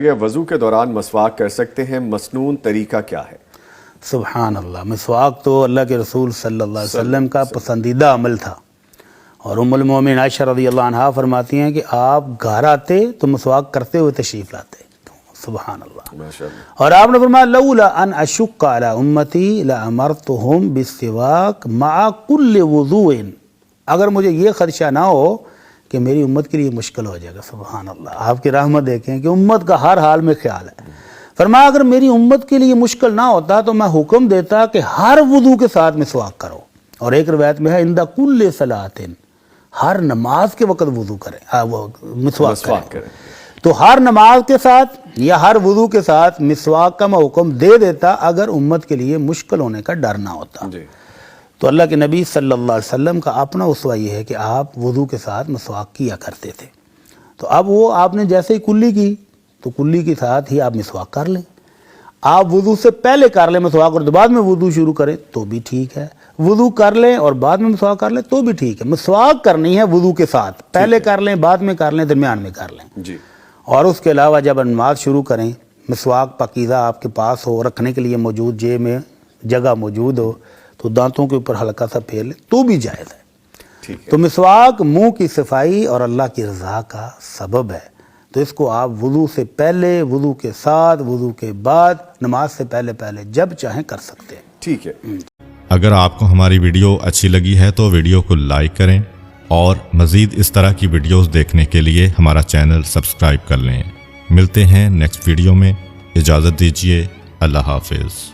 یہ وضو کے دوران مسواک کر سکتے ہیں، مسنون طریقہ کیا ہے؟ سبحان اللہ، مسواک تو اللہ کے رسول صلی اللہ علیہ وسلم کا پسندیدہ عمل تھا، اور ام المومنین عائشہ رضی اللہ عنہا فرماتی ہیں کہ آپ گھر آتے تو مسواک کرتے ہوئے تشریف لاتے۔ سبحان اللہ۔ اور آپ نے فرمایا لولا ان اشق علی امتی لامرتهم بالسواک مع کل وضوء، اگر مجھے یہ خدشہ نہ ہو کہ میری امت کے لیے مشکل ہو جائے گا۔ سبحان اللہ، آپ کی رحمت دیکھیں کہ امت کا ہر حال میں خیال ہے۔ فرمایا اگر میری امت کے لیے مشکل نہ ہوتا تو میں حکم دیتا کہ ہر وضو کے ساتھ مسواک کرو، اور ایک روایت میں ہے عند کل صلاۃ، ہر نماز کے وقت وضو کریں، مسواک کریں۔ تو ہر نماز کے ساتھ یا ہر وضو کے ساتھ مسواک کا میں حکم دے دیتا اگر امت کے لیے مشکل ہونے کا ڈر نہ ہوتا۔ تو اللہ کے نبی صلی اللہ علیہ وسلم کا اپنا اسوہ یہ ہے کہ آپ وضو کے ساتھ مسواک کیا کرتے تھے۔ تو اب وہ آپ نے جیسے ہی کلی کی تو کلی کے ساتھ ہی آپ مسواک کر لیں، آپ وضو سے پہلے کر لیں مسواک اور بعد میں وضو شروع کریں تو بھی ٹھیک ہے، وضو کر لیں اور بعد میں مسواک کر لیں تو بھی ٹھیک ہے۔ مسواک کرنی ہے وضو کے ساتھ، پہلے کر لیں بعد میں کر لیں درمیان میں کر لیں۔ اور اس کے علاوہ جب نماز شروع کریں مسواک پاکیزہ آپ کے پاس ہو، رکھنے کے لیے موجود جیب میں جگہ موجود ہو تو دانتوں کے اوپر ہلکا سا پھیر لیں تو بھی جائز ہے۔ تو مسواک منہ کی صفائی اور اللہ کی رضا کا سبب ہے، تو اس کو آپ وضو سے پہلے، وضو کے ساتھ، وضو کے بعد، نماز سے پہلے جب چاہیں کر سکتے ہیں۔ ٹھیک ہے۔ اگر آپ کو ہماری ویڈیو اچھی لگی ہے تو ویڈیو کو لائک کریں، اور مزید اس طرح کی ویڈیوز دیکھنے کے لیے ہمارا چینل سبسکرائب کر لیں۔ ملتے ہیں نیکسٹ ویڈیو میں، اجازت دیجیے، اللہ حافظ۔